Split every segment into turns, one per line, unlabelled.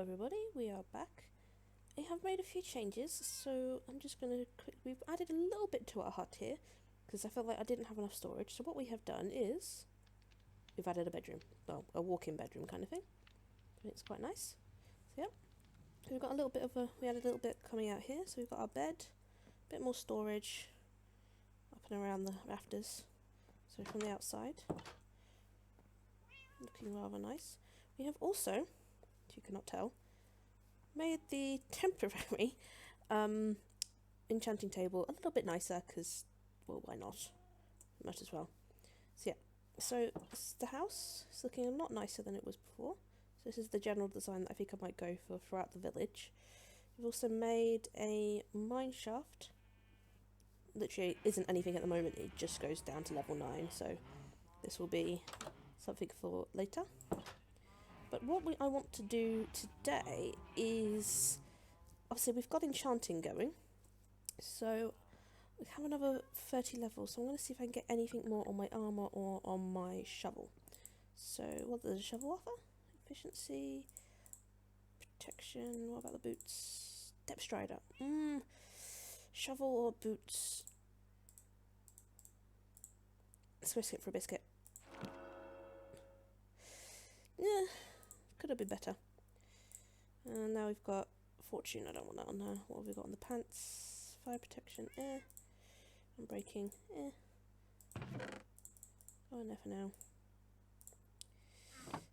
Hello everybody, we are back. I have made a few changes, so I'm just going to we've added a little bit to our hut here, because I felt like I didn't have enough storage. So what we have done is, we've added a bedroom, well, a walk-in bedroom kind of thing. It's quite nice. So yeah, we've got a little bit of we had a little bit coming out here, so we've got our bed, a bit more storage, up and around the rafters, so from the outside. Looking rather nice. We have also, if you cannot tell, made the temporary enchanting table a little bit nicer because, well, why not? Might as well. So yeah, so the house is looking a lot nicer than it was before. So this is the general design that I think I might go for throughout the village. We've also made a mine shaft. Literally isn't anything at the moment, it just goes down to level 9, so this will be something for later. But what I want to do today is, obviously we've got enchanting going, so we have another 30 levels, so I'm going to see if I can get anything more on my armour or on my shovel. So what does the shovel offer? Efficiency, protection, what about the boots? Depth strider. Shovel or boots? Let's risk it for a biscuit. Yeah, could have been better. And now we've got fortune, I don't want that on there. What have we got on the pants? Fire protection, and breaking, Oh, never know.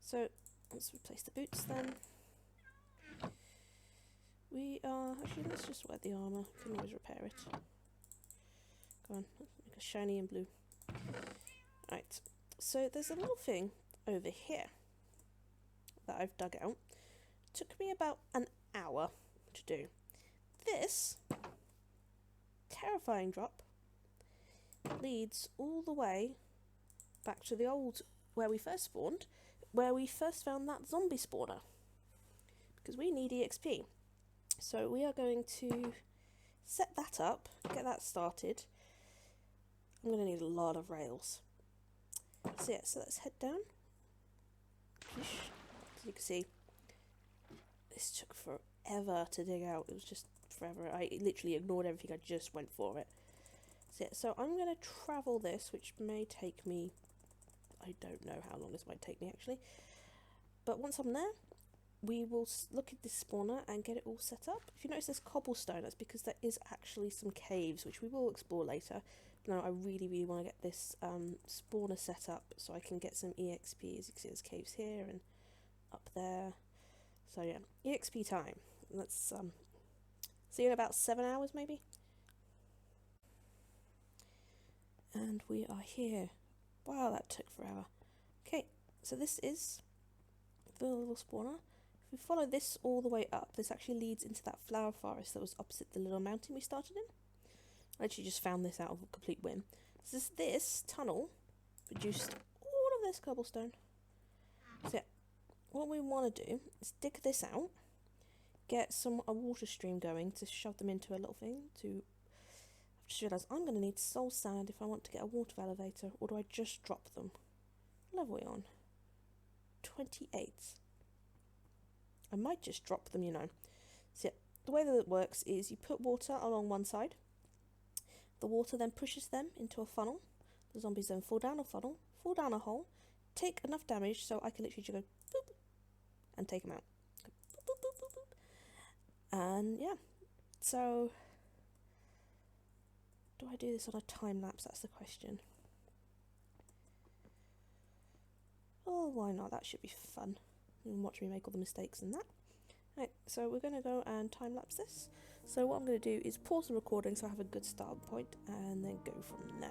So, let's replace the boots then. We are, actually let's just wear the armour, we can always repair it. Go on, let's make a shiny and blue. Right, so there's a little thing over here that I've dug out. It took me about an hour to do. This terrifying drop leads all the way back to the old, where we first spawned, where we first found that zombie spawner. Because we need EXP. So we are going to set that up, get that started. I'm going to need a lot of rails. So yeah, so let's head down. As you can see, this took forever to dig out. It was just forever. I literally ignored everything. I just went for it. So yeah, so I'm going to travel this, which may take me, I don't know how long this might take me actually. But once I'm there, we will look at this spawner and get it all set up. If you notice there's cobblestone, that's because there is actually some caves, which we will explore later. But no, I really want to get this spawner set up so I can get some EXP. As you can see, there's caves here and up there. So yeah, EXP time. Let's see you in about 7 hours maybe. And we are here. Wow, that took forever. Okay, so this is the little spawner. If we follow this all the way up, this actually leads into that flower forest that was opposite the little mountain we started in. I actually just found this out of a complete whim. So this tunnel produced all of this cobblestone. So yeah, what we want to do is dig this out, get a water stream going to shove them into a little thing to... I've just realised I'm going to need soul sand if I want to get a water elevator, or do I just drop them? What level are we on? 28. I might just drop them, you know. So yeah, the way that it works is you put water along one side. The water then pushes them into a funnel. The zombies then fall down a funnel, fall down a hole, take enough damage so I can literally just go boop and take them out. Go, boop, boop, boop, boop, boop. And yeah, so do I do this on a time lapse? That's the question. Oh, why not? That should be fun. And watch me make all the mistakes and that. Right, so we're going to go and time lapse this. So what I'm going to do is pause the recording so I have a good start point and then go from there.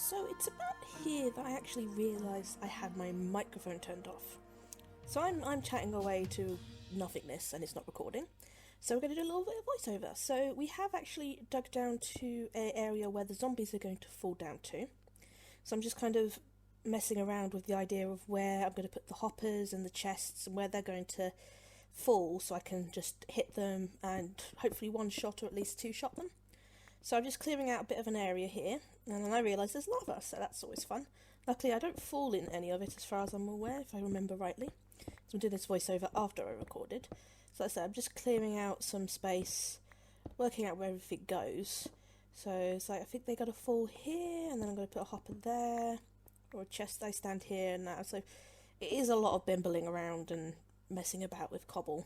So it's about here that I actually realised I had my microphone turned off. So I'm chatting away to nothingness and it's not recording. So we're going to do a little bit of voiceover. So we have actually dug down to an area where the zombies are going to fall down to. So I'm just kind of messing around with the idea of where I'm going to put the hoppers and the chests and where they're going to fall so I can just hit them and hopefully one shot or at least two shot them. So I'm just clearing out a bit of an area here, and then I realise there's lava, so that's always fun. Luckily I don't fall in any of it as far as I'm aware, if I remember rightly. So I'm doing this voiceover after I recorded. So like I said, I'm just clearing out some space, working out where everything goes. So it's like, I think they got to fall here, and then I'm going to put a hopper there, or a chest I stand here and that. So it is a lot of bimbling around and messing about with cobble.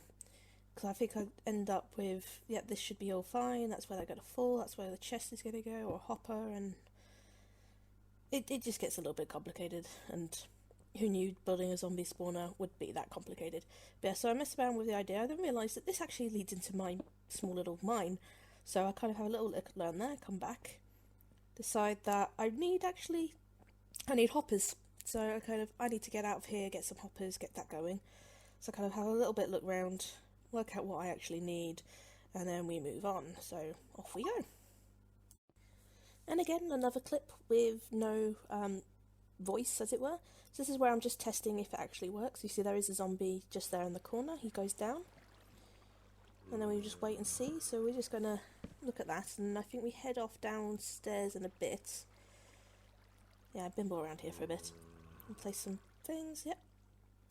Because I think I'd end up with, yeah, this should be all fine, that's where they're going to fall, that's where the chest is going to go, or a hopper, and it just gets a little bit complicated, and who knew building a zombie spawner would be that complicated. But yeah, so I messed around with the idea, I then realised that this actually leads into my small little mine, so I kind of have a little learn there, come back, decide that I need hoppers, so I need to get out of here, get some hoppers, get that going, so I kind of have a little bit look round, work out what I actually need, and then we move on. So off we go. And again, another clip with no voice, as it were. So this is where I'm just testing if it actually works. You see there is a zombie just there in the corner. He goes down. And then we just wait and see. So we're just going to look at that. And I think we head off downstairs in a bit. Yeah, bimble around here for a bit. And place some things, yep.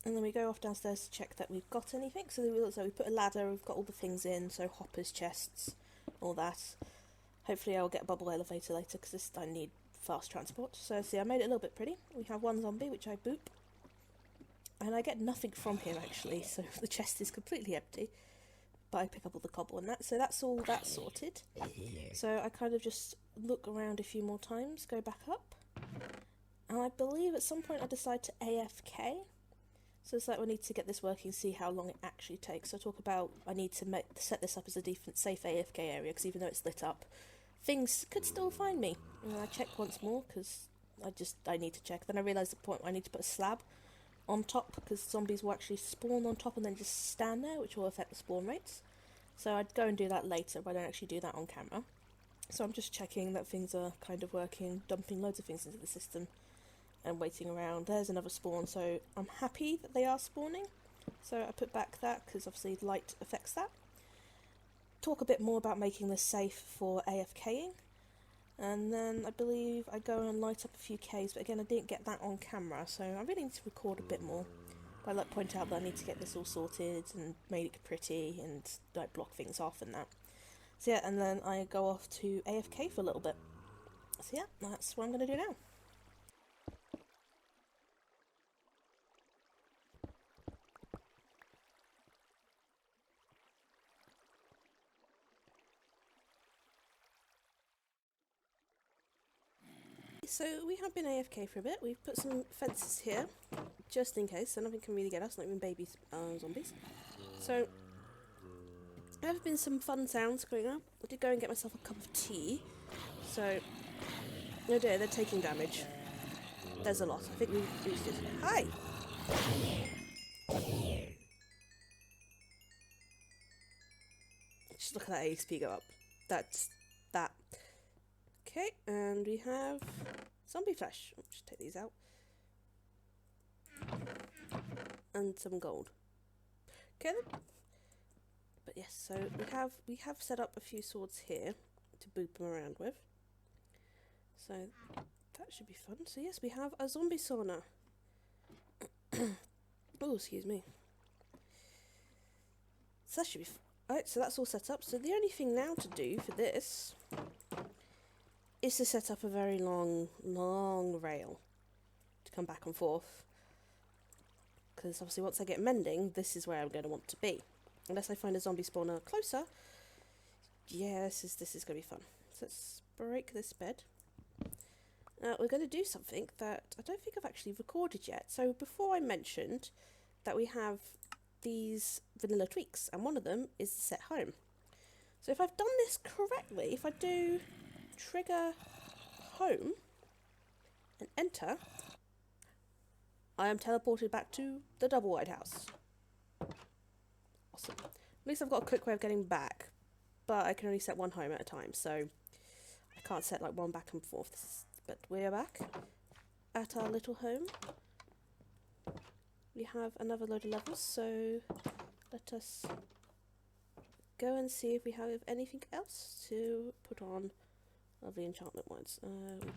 And then we go off downstairs to check that we've got anything. So we put a ladder, we've got all the things in, so hoppers, chests, all that. Hopefully I'll get a bubble elevator later, because I need fast transport. So see, I made it a little bit pretty. We have one zombie, which I boop. And I get nothing from him, actually, so the chest is completely empty. But I pick up all the cobble and that, so that's all that sorted. So I kind of just look around a few more times, go back up. And I believe at some point I decide to AFK. So it's like we need to get this working, see how long it actually takes. So I talk about I need to set this up as a safe AFK area, because even though it's lit up, things could still find me. And I check once more, because I need to check. Then I realise the point I need to put a slab on top, because zombies will actually spawn on top and then just stand there, which will affect the spawn rates. So I'd go and do that later, but I don't actually do that on camera. So I'm just checking that things are kind of working, dumping loads of things into the system, and waiting around. There's another spawn, so I'm happy that they are spawning. So I put back that, because obviously light affects that. Talk a bit more about making this safe for AFKing. And then I believe I go and light up a few caves, but again I didn't get that on camera, so I really need to record a bit more. But I like point out that I need to get this all sorted and make it pretty and like block things off and that. So yeah, and then I go off to AFK for a little bit. So yeah, that's what I'm going to do now. So we have been AFK for a bit. We've put some fences here, just in case, so nothing can really get us, not even baby zombies. So there have been some fun sounds going up. I did go and get myself a cup of tea. So, oh dear, they're taking damage. There's a lot. I think we boosted. Hi! Just look at that AXP go up. That's that. Okay, and we have zombie flesh. I'll just take these out. And some gold. Okay then. But yes, so we have set up a few swords here to boop them around with. So that should be fun. So yes, we have a zombie sauna. Oh, excuse me. So that should be fun. Alright, so that's all set up. So the only thing now to do for this is to set up a very long rail to come back and forth. Because obviously once I get mending, this is where I'm going to want to be. Unless I find a zombie spawner closer. Yeah, this is going to be fun. So let's break this bed. Now we're going to do something that I don't think I've actually recorded yet. So before I mentioned that we have these vanilla tweaks, and one of them is to set home. So if I've done this correctly, if I do trigger home, and enter, I am teleported back to the double wide house. Awesome. At least I've got a quick way of getting back, but I can only set one home at a time, so I can't set like one back and forth. But we're back at our little home. We have another load of levels, so let us go and see if we have anything else to put on lovely enchantment ones. We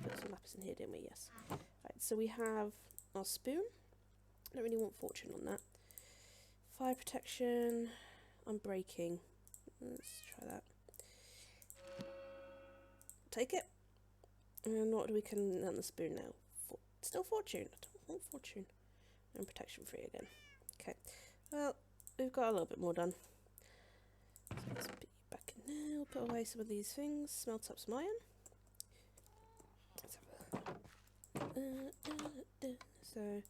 put some lapis in here, didn't we? Yes. Right, so we have our spoon. I don't really want fortune on that. Fire protection. Unbreaking. Let's try that. Take it. And what do we can on the spoon now? Still fortune. I don't want fortune. And protection free again. Okay. Well, we've got a little bit more done. So let's be back in now. Put away some of these things. Smelt up some iron. So,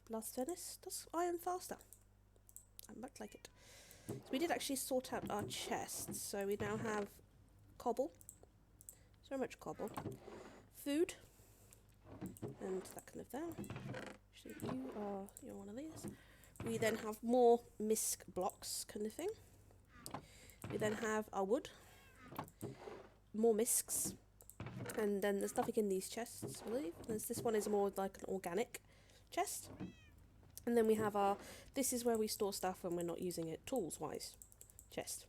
blast furnace does iron faster. I might like it. So we did actually sort out our chests. So we now have cobble. So much cobble. Food. And that can live there. Actually, you're one of these. We then have more misc blocks kind of thing. We then have our wood. More miscs. And then there's nothing in these chests, I believe. This one is more like an organic chest. And then we have our, this is where we store stuff when we're not using it tools-wise, chest.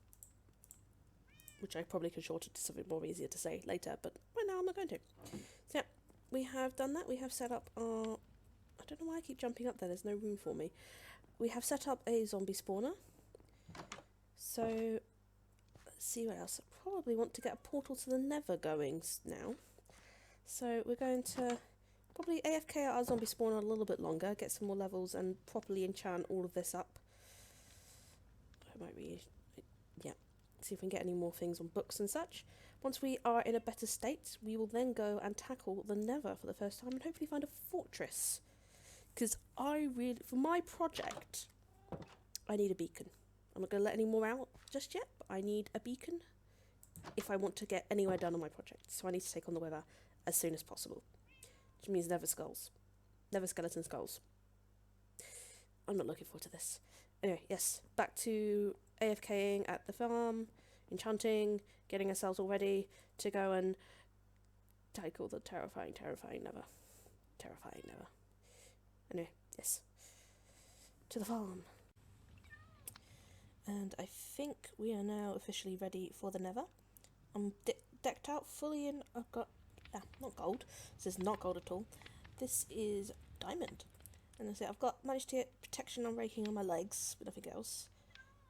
Which I probably could shorten to something more easier to say later, but right now I'm not going to. So yeah, we have done that. We have set up our, I don't know why I keep jumping up there, there's no room for me. We have set up a zombie spawner. So let's see what else. I probably want to get a portal to the nether going now. So we're going to probably AFK our zombie spawner a little bit longer, get some more levels and properly enchant all of this up. I might yeah, see if we can get any more things on books and such. Once we are in a better state, we will then go and tackle the nether for the first time and hopefully find a fortress. Because for my project, I need a beacon. I'm not going to let any more out just yet, but I need a beacon if I want to get anywhere done on my project. So I need to take on the weather as soon as possible. Which means nether skulls. Nether skeleton skulls. I'm not looking forward to this. Anyway, yes, back to AFKing at the farm, enchanting, getting ourselves all ready to go and tackle the terrifying nether. Terrifying nether. Anyway, yes. To the farm. And I think we are now officially ready for the nether. I'm decked out fully in, I've got, not gold. This is not gold at all. This is diamond. And that's it. I've managed to get protection on raking on my legs, but nothing else.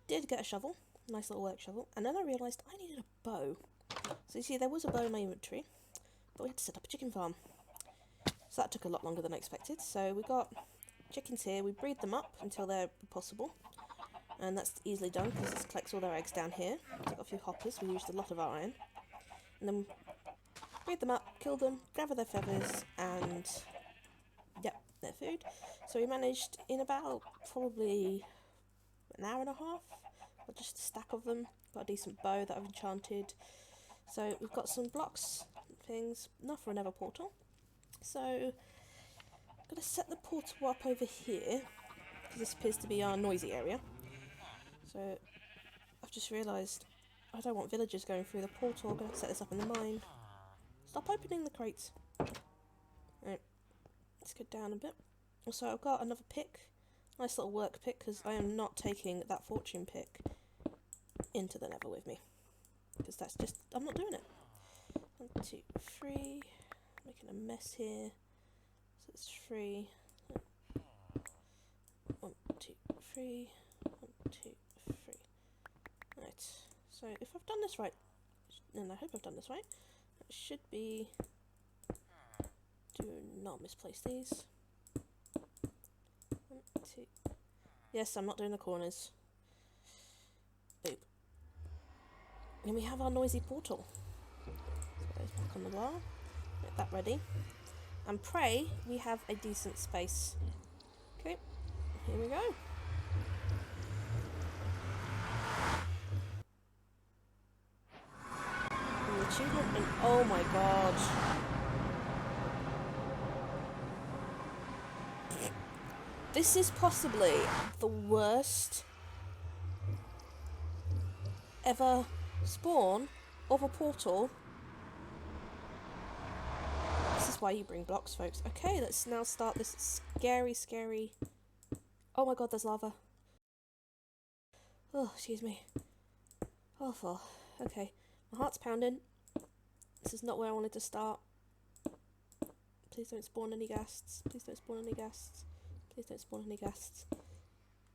Did get a shovel, nice little work shovel. And then I realised I needed a bow. So you see, there was a bow in my inventory, but we had to set up a chicken farm. So that took a lot longer than I expected. So we got chickens here. We breed them up until they're possible. And that's easily done because this collects all their eggs down here. So I've got a few hoppers. We used a lot of our iron. And then breed them up, kill them, gather their feathers, and yep, their food. So we managed in about probably an hour and a half, or just a stack of them. Got a decent bow that I've enchanted. So we've got some blocks, things, enough for another portal. So I'm going to set the portal up over here, because this appears to be our noisy area. So I've just realised I don't want villagers going through the portal. I'm going to set this up in the mine. Stop opening the crates. Right, let's go down a bit. Also, I've got another pick. Nice little work pick, because I am not taking that fortune pick into the nether with me. Because that's just, I'm not doing it. 1, 2, 3. Making a mess here. So it's 3. 1, 2, 3. 1, 2, 3. Right. So if I've done this right, and I hope I've done this right, it should be. Do not misplace these. 1, 2. Yes, I'm not doing the corners. Boop. And we have our noisy portal. So those back on the wall. Get that ready. And pray we have a decent space. Okay, here we go. And the achievement, and oh my god. This is possibly the worst ever spawn of a portal. This is why you bring blocks, folks. Okay, let's now start this scary... Oh my god, there's lava. Oh, excuse me. Awful. Okay, my heart's pounding. This is not where I wanted to start. Please don't spawn any ghasts. Please don't spawn any ghasts. Please don't spawn any ghasts.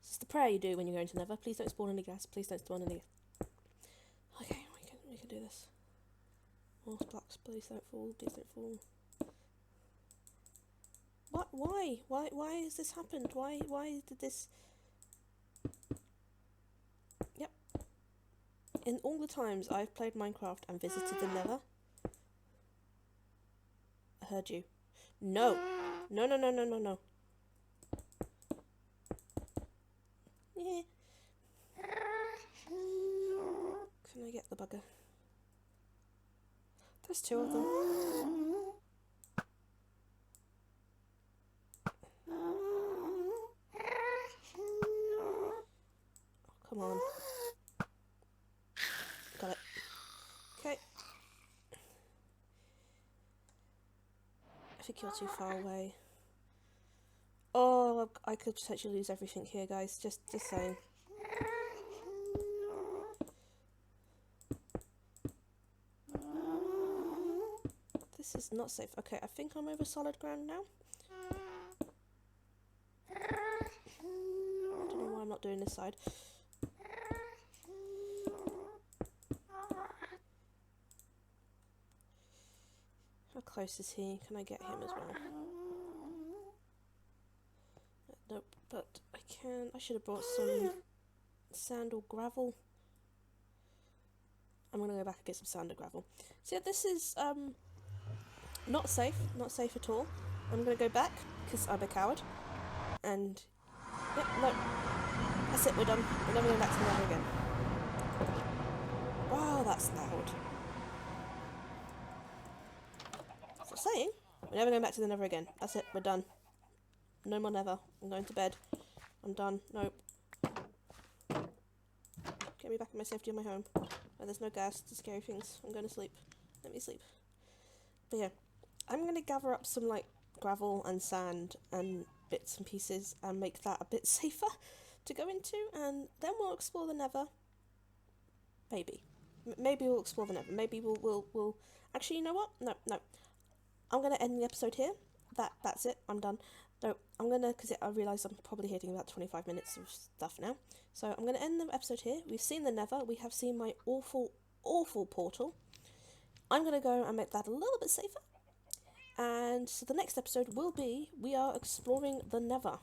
This is the prayer you do when you're going to Nether. Please don't spawn any ghasts. Please don't spawn any... Okay, we can do this. More blocks. Please don't fall. Please don't fall. What? Why? Why has this happened? Why did this... Yep. In all the times I've played Minecraft and visited the Nether, I heard you. No. No. Yeah. Can I get the bugger? There's two of them. Come on. Got it. Okay. I think you're too far away. Oh, I could potentially lose everything here, guys. Just saying. This is not safe. Okay, I think I'm over solid ground now. I don't know why I'm not doing this side. How close is he? Can I get him as well? Nope, but I can. I should have brought some sand or gravel. I'm gonna go back and get some sand or gravel. So yeah, this is not safe at all. I'm gonna go back because I'm a coward. And yep, no, that's it. We're done. We're never going back to the Nether again. Wow, that's loud. So saying, we're never going back to the Nether again. That's it. We're done. No more Nether. I'm going to bed. I'm done. Nope. Get me back in my safety in my home. Where there's no gas to scary things. I'm going to sleep. Let me sleep. But yeah, I'm going to gather up some like gravel and sand and bits and pieces and make that a bit safer to go into, and then we'll explore the Nether. Maybe. Maybe we'll explore the Nether. Maybe we'll... Actually, you know what? No. I'm going to end the episode here. That's it. I'm done. No, I'm going to... Because I realise I'm probably hitting about 25 minutes of stuff now. So I'm going to end the episode here. We've seen the Nether. We have seen my awful portal. I'm going to go and make that a little bit safer. And so the next episode will be... We are exploring the Nether.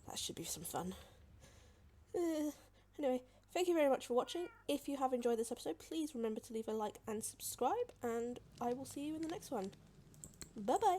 That should be some fun. Anyway, thank you very much for watching. If you have enjoyed this episode, please remember to leave a like and subscribe, and I will see you in the next one. Bye bye.